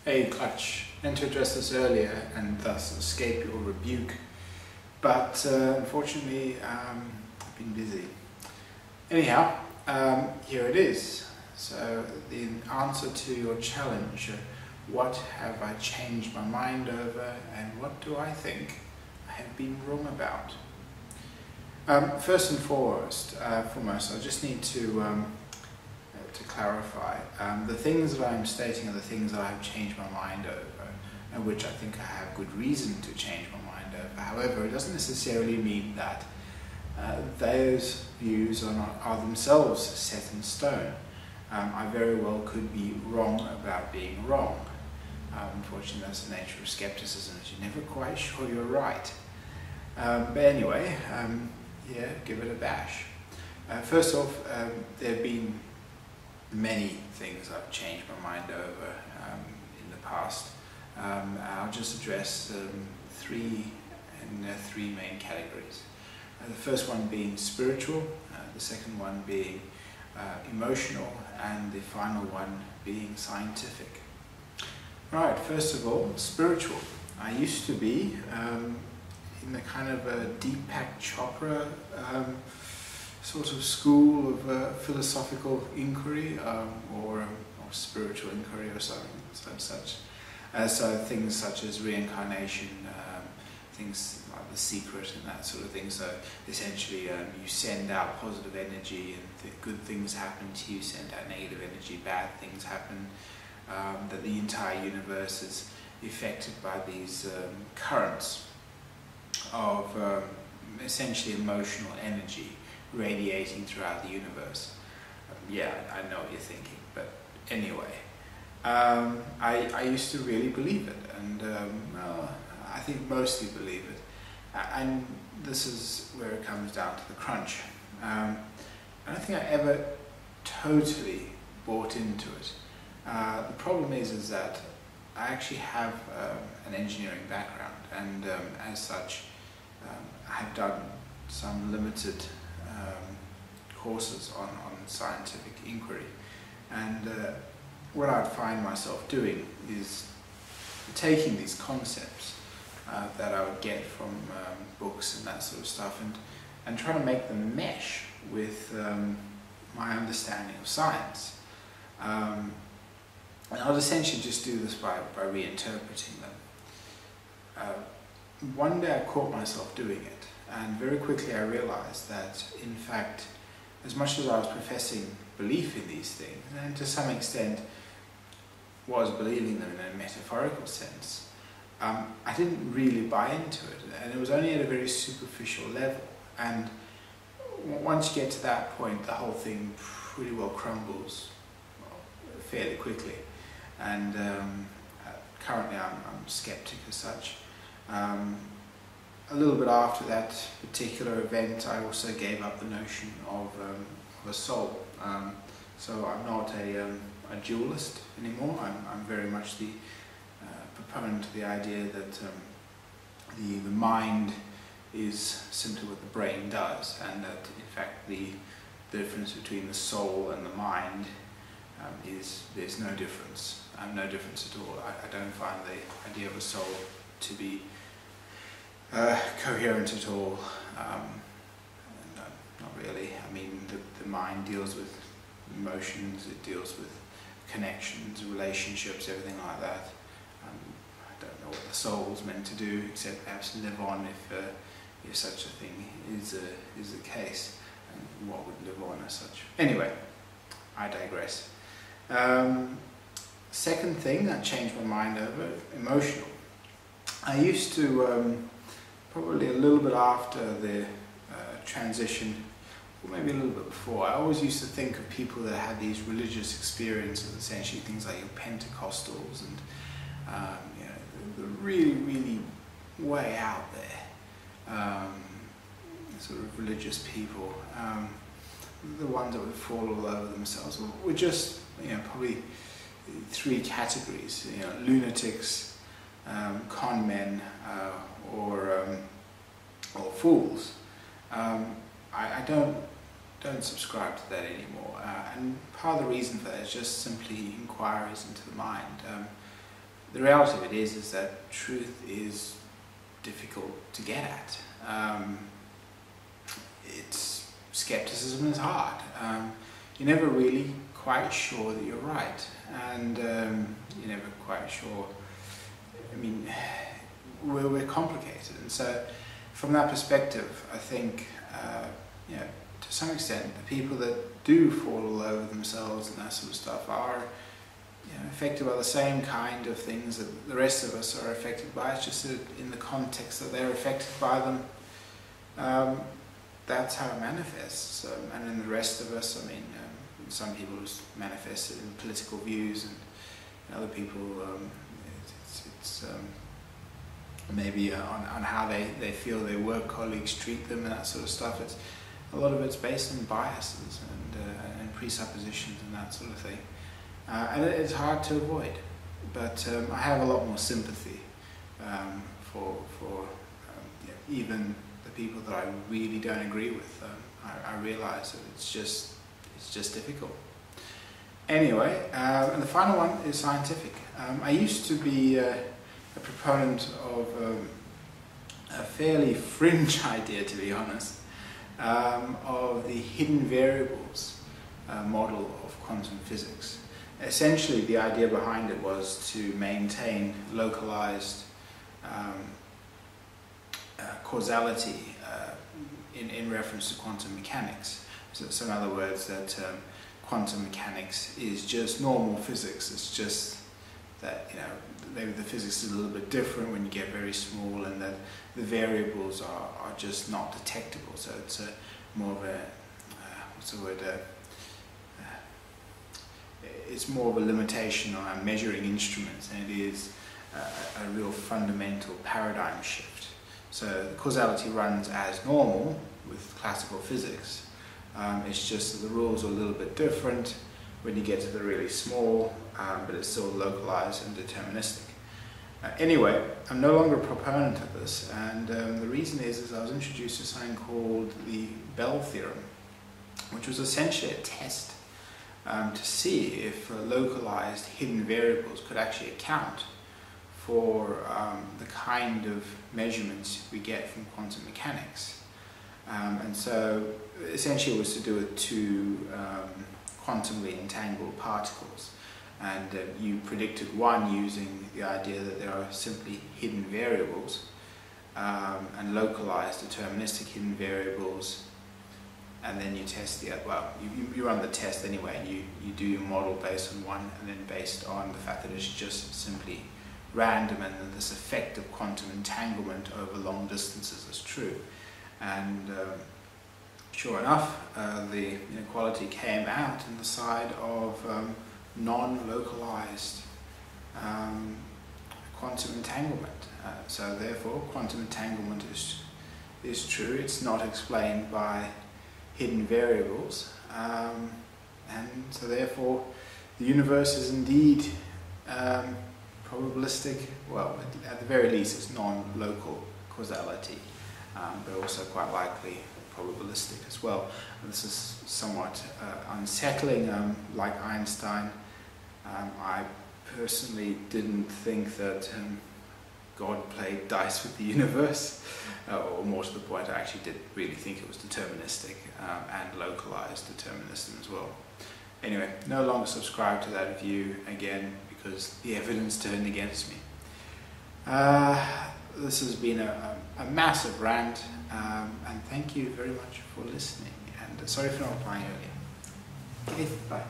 Hey Clutch, meant to address this earlier and thus escape your rebuke, but unfortunately I've been busy. Anyhow, here it is. So the answer to your challenge, what have I changed my mind over and what do I think I have been wrong about? First and foremost, I just need to clarify. The things that I'm stating are the things that I have changed my mind over, and which I think I have good reason to change my mind over. However, it doesn't necessarily mean that those views are themselves set in stone. I very well could be wrong about being wrong. Unfortunately, that's the nature of skepticism, that you're never quite sure you're right. But anyway, yeah, give it a bash. First off, there have been many things I've changed my mind over in the past. I'll just address three main categories. The first one being spiritual, the second one being emotional, and the final one being scientific. Right, first of all, spiritual. I used to be in the kind of a Deepak Chopra sort of school of philosophical inquiry or spiritual inquiry or something such. So things such as reincarnation, things like The Secret and that sort of thing. So essentially you send out positive energy and good things happen to you, send out negative energy, bad things happen, that the entire universe is affected by these currents of essentially emotional energy radiating throughout the universe. Yeah, I know what you're thinking, but anyway, I used to really believe it, and I think mostly believe it, and this is where it comes down to the crunch. I don't think I ever totally bought into it. The problem is that I actually have an engineering background, and as such I have done some limited courses on scientific inquiry, and what I'd find myself doing is taking these concepts that I would get from books and that sort of stuff and trying to make them mesh with my understanding of science. And I'll essentially just do this by reinterpreting them. One day I caught myself doing it, and very quickly I realized that, in fact, as much as I was professing belief in these things, and to some extent was believing them in a metaphorical sense, I didn't really buy into it, and it was only at a very superficial level. And once you get to that point, the whole thing pretty well crumbles fairly quickly. And currently I'm skeptic as such. A little bit after that particular event, I also gave up the notion of a soul. So I'm not a dualist anymore. I'm very much the proponent of the idea that the mind is simply what the brain does, and that in fact the difference between the soul and the mind is there's no difference. No difference at all. I don't find the idea of a soul to be coherent at all. No, not really. I mean, the mind deals with emotions, it deals with connections, relationships, everything like that. I don't know what the soul's meant to do, except perhaps live on, if such a thing is the case. And what would live on as such? Anyway, I digress. Second thing that changed my mind over, emotional. I used to, probably a little bit after the transition, or maybe a little bit before, I always used to think of people that had these religious experiences, essentially things like your Pentecostals and you know, the really, really way out there, sort of religious people, the ones that would fall all over themselves, were just, you know, probably three categories, you know, lunatics, con men, or fools. I don't subscribe to that anymore, and part of the reason for that is just simply inquiries into the mind. the reality of it is that truth is difficult to get at. Skepticism is hard. You're never really quite sure that you're right, and you're never quite sure. I mean, we're complicated, and so from that perspective, I think, to some extent, the people that do fall all over themselves and that sort of stuff are, affected by the same kind of things that the rest of us are affected by. It's just that in the context that they're affected by them, that's how it manifests. And in the rest of us, I mean, some people manifest it in political views, and other people, it's maybe on how they feel their work colleagues treat them and that sort of stuff. A lot of it's based on biases and presuppositions and that sort of thing. And it's hard to avoid, but I have a lot more sympathy for even the people that I really don't agree with. I realise that it's just difficult. Anyway, and the final one is scientific. I used to be a proponent of a fairly fringe idea, to be honest, of the hidden variables model of quantum physics. Essentially, the idea behind it was to maintain localized causality in reference to quantum mechanics. So in other words, that quantum mechanics is just normal physics. It's just that, maybe the physics is a little bit different when you get very small, and that the variables are just not detectable. So it's more of a, what's the word, it's more of a limitation on our measuring instruments than it is a real fundamental paradigm shift. So the causality runs as normal with classical physics. It's just that the rules are a little bit different when you get to the really small, but it's still localized and deterministic. Anyway, I'm no longer a proponent of this, and the reason is I was introduced to something called the Bell theorem, which was essentially a test to see if localized hidden variables could actually account for the kind of measurements we get from quantum mechanics. And so essentially it was to do with two quantumly entangled particles, and you predicted one using the idea that there are simply hidden variables and localized deterministic hidden variables, and then you test the other. Well, you run the test anyway, and you do your model based on one, and then based on the fact that it's just simply random, and that this effect of quantum entanglement over long distances is true. And sure enough, the inequality came out in the side of non-localized quantum entanglement. So therefore, quantum entanglement is true. It's not explained by hidden variables, and so therefore the universe is indeed probabilistic. Well, at the very least it's non-local causality, but also quite likely probabilistic as well. And this is somewhat unsettling. Like Einstein, I personally didn't think that God played dice with the universe, or more to the point, I actually did really think it was deterministic and localized determinism as well. Anyway, no longer subscribe to that view again, because the evidence turned against me. This has been a massive rant, and thank you very much for listening, and sorry for not replying earlier. Okay, bye.